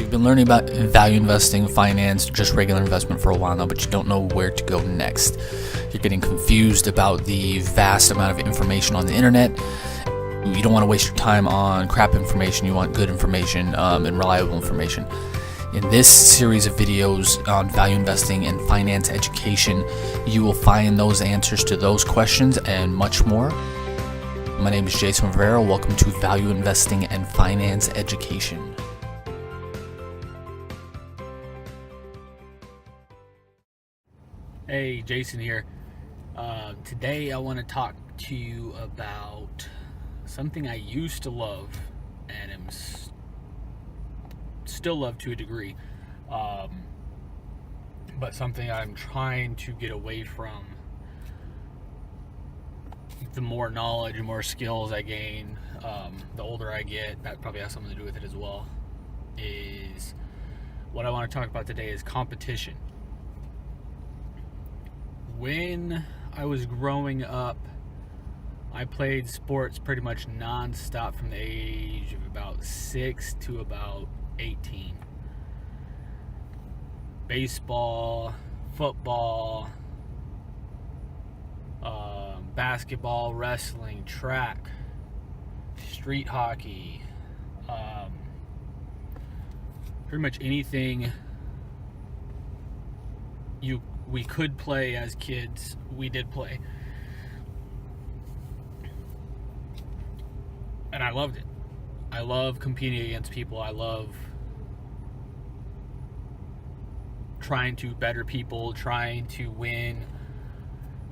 You've been learning about value investing, finance, just regular investment for a while now, but you don't know where to go next. You're getting confused about the vast amount of information on the internet. You don't want to waste your time on crap information. You want good information and reliable information. In this series of videos on value investing and finance education, you will find those answers to those questions and much more. My name is Jason Rivera. Welcome to Value Investing and Finance Education. Hey, Jason here. Today I want to talk to you about something I used to love and am still love to a degree, but something I'm trying to get away from. The more knowledge and more skills I gain, the older I get, that probably has something to do with it as well, is what I want to talk about today is competition. When I was growing up, I played sports pretty much non-stop from the age of about 6 to about 18. Baseball, football, basketball, wrestling, track, street hockey, pretty much anything we could play as kids, we did play. And I loved it. I love competing against people. I love trying to better people, trying to win.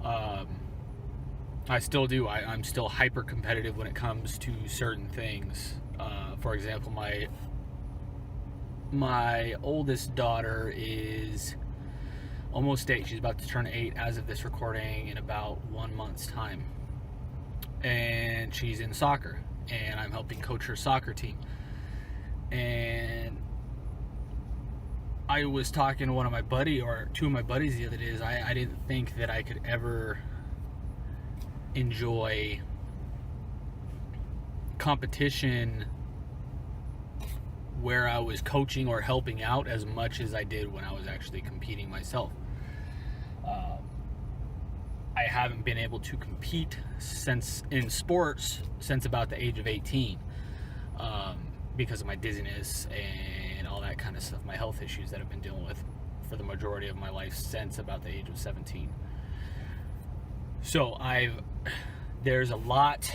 I still do. I'm still hyper competitive when it comes to certain things. For example, my oldest daughter is almost 8. She's about to turn 8 as of this recording in about 1 month's time. And she's in soccer, and I'm helping coach her soccer team. And I was talking to two of my buddies the other day. I didn't think that I could ever enjoy competition where I was coaching or helping out as much as I did when I was actually competing myself. I haven't been able to compete in sports since about the age of 18 because of my dizziness and all that kind of stuff, my health issues that I've been dealing with for the majority of my life since about the age of 17. So there's a lot,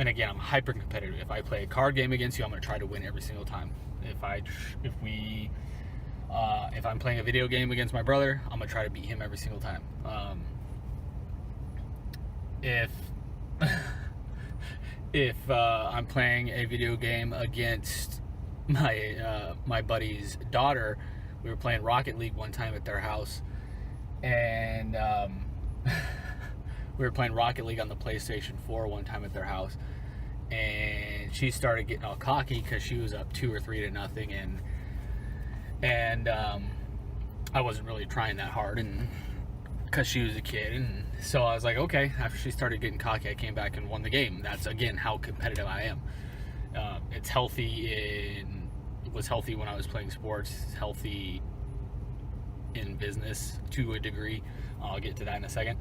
and again, I'm hyper competitive. If I play a card game against you, I'm going to try to win every single time. If I'm playing a video game against my brother, I'm going to try to beat him every single time. If I'm playing a video game against my buddy's daughter, we were playing Rocket League one time at their house, and we were playing Rocket League on the PlayStation 4 one time at their house, and she started getting all cocky because she was up 2 or 3 to nothing, and I wasn't really trying that hard, and because she was a kid, and so I was like, okay. After she started getting cocky, I came back and won the game. That's again how competitive I am. It's healthy. It was healthy when I was playing sports. It's healthy in business to a degree. I'll get to that in a second.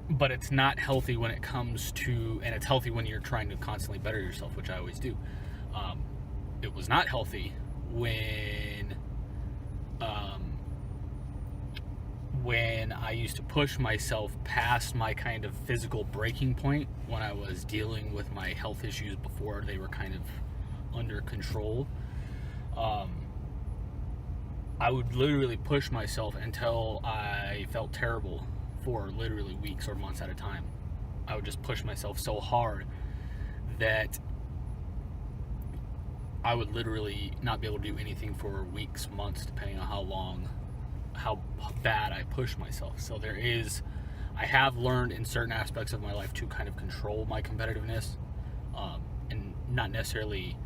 But it's not healthy when it comes to, and it's healthy when you're trying to constantly better yourself, which I always do. It was not healthy when I used to push myself past my kind of physical breaking point when I was dealing with my health issues before they were kind of under control. I would literally push myself until I felt terrible for literally weeks or months at a time. I would just push myself so hard that I would literally not be able to do anything for weeks, months, depending on how bad I push myself. So I have learned in certain aspects of my life to kind of control my competitiveness, and not necessarily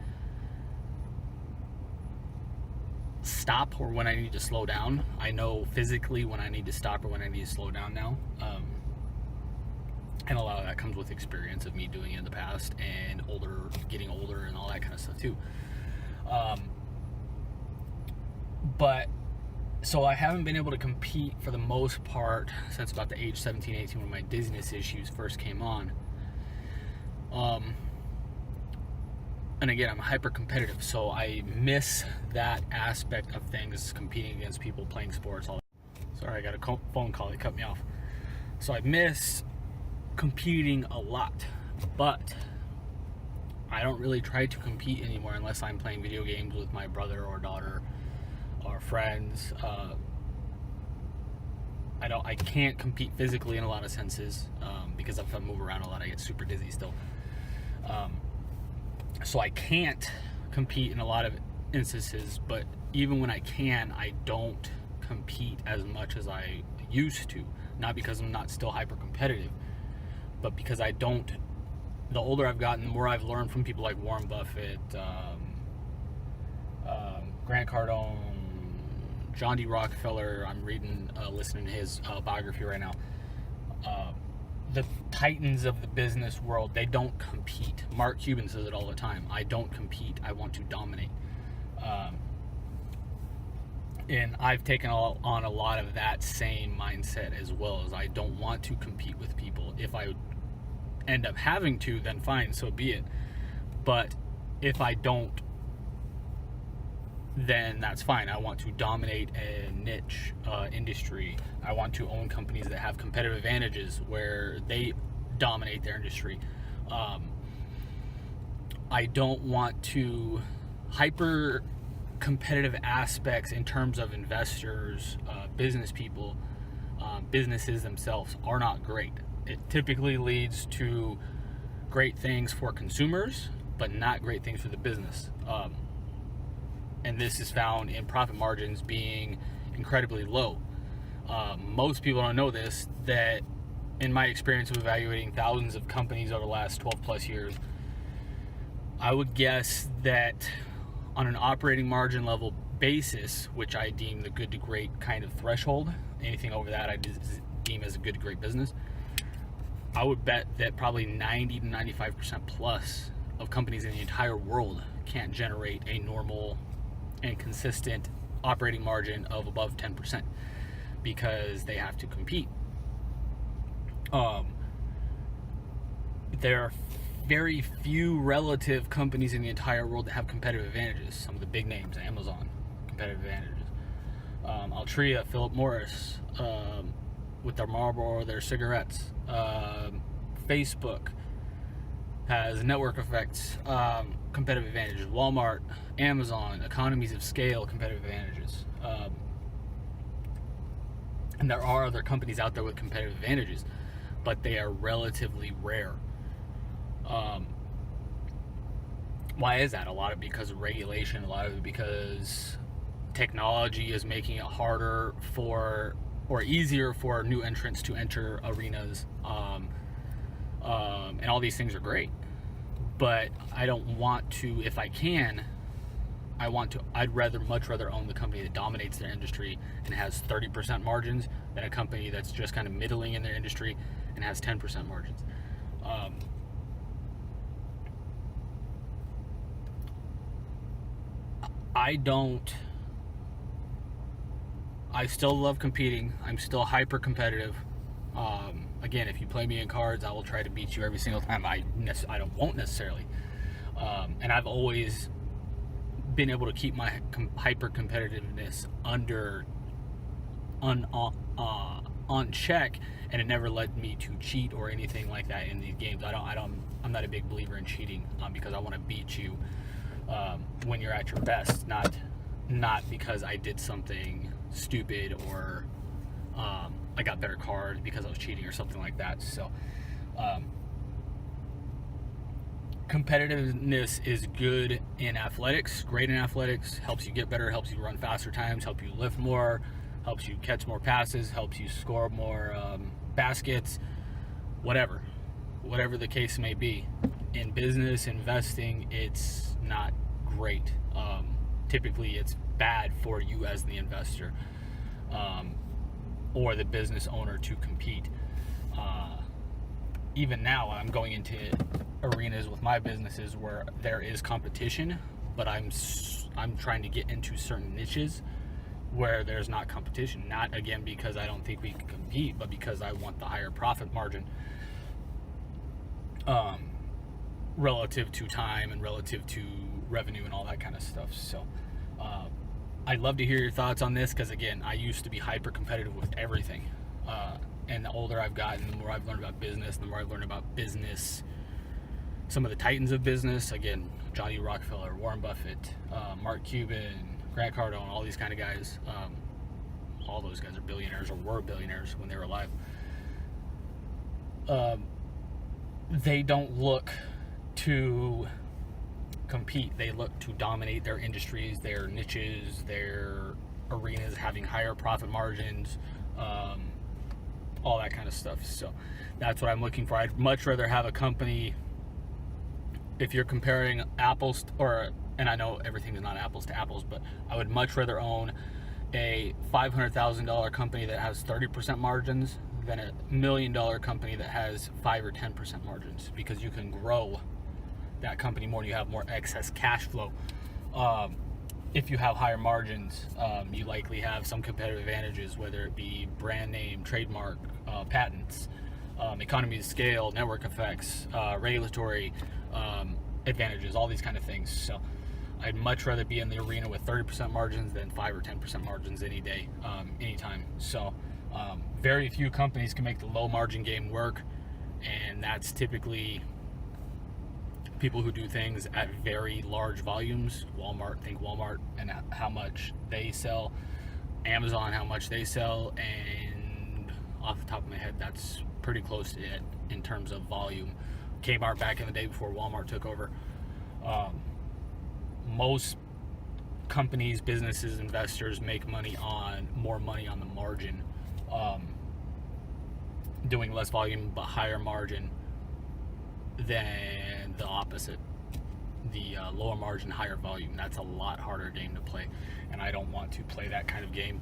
stop or when I need to slow down. I know physically when I need to stop or when I need to slow down now. And a lot of that comes with experience of me doing it in the past and getting older and all that kind of stuff too. But so I haven't been able to compete for the most part since about the age 17, 18 when my dizziness issues first came on. And again, I'm hyper competitive, so I miss that aspect of things, competing against people, playing sports, all that. Sorry, I got a phone call, it cut me off. So I miss competing a lot, but I don't really try to compete anymore unless I'm playing video games with my brother or daughter or friends. I can't compete physically in a lot of senses, because if I move around a lot I get super dizzy still. So I can't compete in a lot of instances, but even when I can, I don't compete as much as I used to. Not because I'm not still hyper competitive, but because I don't. The older I've gotten, the more I've learned from people like Warren Buffett, Grant Cardone, John D. Rockefeller. I'm listening to his biography right now. The titans of the business world, they don't compete. Mark Cuban says it all the time. I don't compete. I want to dominate. And I've taken on a lot of that same mindset as well, as I don't want to compete with people. If I end up having to, then fine, so be it. But if I don't, then that's fine. I want to dominate a niche industry. I want to own companies that have competitive advantages where they dominate their industry. I don't want to hyper competitive aspects in terms of investors, business people, businesses themselves are not great. It typically leads to great things for consumers, but not great things for the business. And this is found in profit margins being incredibly low. Most people don't know this, that in my experience of evaluating thousands of companies over the last 12 plus years, I would guess that on an operating margin level basis, which I deem the good to great kind of threshold, anything over that I deem as a good to great business, I would bet that probably 90 to 95% plus of companies in the entire world can't generate a normal and consistent operating margin of above 10% because they have to compete. There are very few relative companies in the entire world that have competitive advantages. Some of the big names, Amazon, competitive advantages. Altria, Philip Morris, with their Marlboro, their cigarettes. Facebook has network effects, competitive advantages. Walmart, Amazon, economies of scale, competitive advantages. And there are other companies out there with competitive advantages, but they are relatively rare. Why is that? A lot of it because of regulation, a lot of it because technology is making it harder for, or easier for, new entrants to enter arenas. And all these things are great, but I don't want to, if I can, I'd much rather own the company that dominates their industry and has 30% margins than a company that's just kind of middling in their industry and has 10% margins. I still love competing. I'm still hyper competitive. Again, if you play me in cards, I will try to beat you every single time. I won't necessarily. And I've always been able to keep my hyper competitiveness on check, and it never led me to cheat or anything like that in these games. I'm not a big believer in cheating, because I want to beat you when you're at your best, not because I did something stupid or I got better cards because I was cheating or something like that. So competitiveness is good in athletics, great in athletics, helps you get better, helps you run faster times, helps you lift more, helps you catch more passes, helps you score more baskets, whatever the case may be. In business, investing, it's not great. Typically it's bad for you as the investor or the business owner to compete. even now I'm going into arenas with my businesses where there is competition, but I'm trying to get into certain niches where there's not competition. Not, again, because I don't think we can compete, but because I want the higher profit margin relative to time and relative to revenue and all that kind of stuff. So I'd love to hear your thoughts on this, because again, I used to be hyper competitive with everything, and the older I've gotten, the more I've learned about business, the more I've learned about business, some of the titans of business, again, Johnny Rockefeller, Warren Buffett, Mark Cuban, Grant Cardone, all these kind of guys. All those guys are billionaires, or were billionaires when they were alive. They don't look to compete. They look to dominate their industries, their niches, their arenas, having higher profit margins, all that kind of stuff. So that's what I'm looking for. I'd much rather have a company, if you're comparing apples, and I know everything is not apples to apples, but I would much rather own a $500,000 company that has 30% margins than a $1 million company that has 5 or 10% margins, because you can grow that company more and you have more excess cash flow. If you have higher margins, you likely have some competitive advantages, whether it be brand name, trademark, patents, economies of scale, network effects, regulatory advantages, all these kind of things. So I'd much rather be in the arena with 30% margins than 5 or 10% margins any day, anytime. So very few companies can make the low margin game work, and that's typically people who do things at very large volumes. Think Walmart and how much they sell, Amazon, how much they sell, and off the top of my head, that's pretty close to it in terms of volume. Kmart back in the day before Walmart took over. Most companies, businesses, investors make more money on the margin, doing less volume but higher margin, than the opposite, the lower margin, higher volume. That's a lot harder game to play, and I don't want to play that kind of game.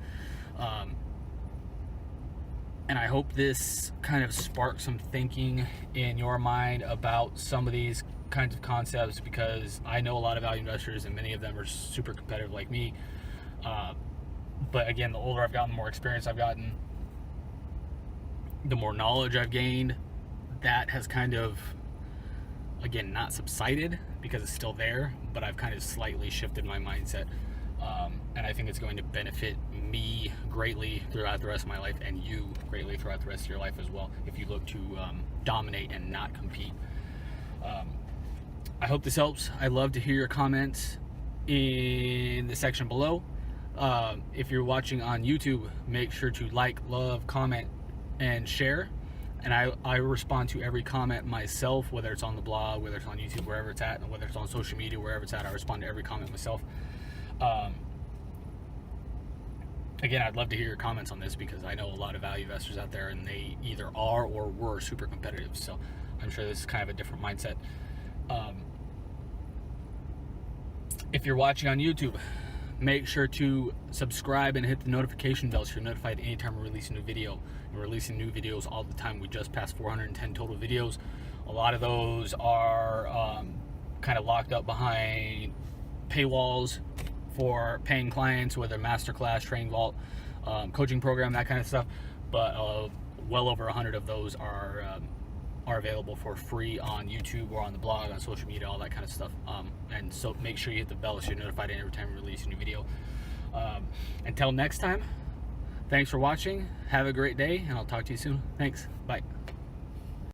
And I hope this kind of sparks some thinking in your mind about some of these kinds of concepts, because I know a lot of value investors and many of them are super competitive like me. But again, the older I've gotten, the more experience I've gotten, the more knowledge I've gained, that has kind of, again, not subsided because it's still there, but I've kind of slightly shifted my mindset. And I think it's going to benefit me greatly throughout the rest of my life, and you greatly throughout the rest of your life as well, if you look to dominate and not compete. I hope this helps. I'd love to hear your comments in the section below. If you're watching on YouTube, make sure to like, love, comment, and share. And I respond to every comment myself, whether it's on the blog, whether it's on YouTube, wherever it's at, and whether it's on social media, wherever it's at, I respond to every comment myself. Again, I'd love to hear your comments on this, because I know a lot of value investors out there, and they either are or were super competitive. So I'm sure this is kind of a different mindset. If you're watching on YouTube, make sure to subscribe and hit the notification bell so you're notified anytime we're releasing a video. We're releasing new videos all the time. We just passed 410 total videos. A lot of those are kind of locked up behind paywalls for paying clients, whether masterclass, training vault, coaching program, that kind of stuff. But well over 100 of those are available for free on YouTube or on the blog, on social media, all that kind of stuff. And so make sure you hit the bell so you're notified every time we release a new video. Until next time, thanks for watching. Have a great day, and I'll talk to you soon. Thanks. Bye.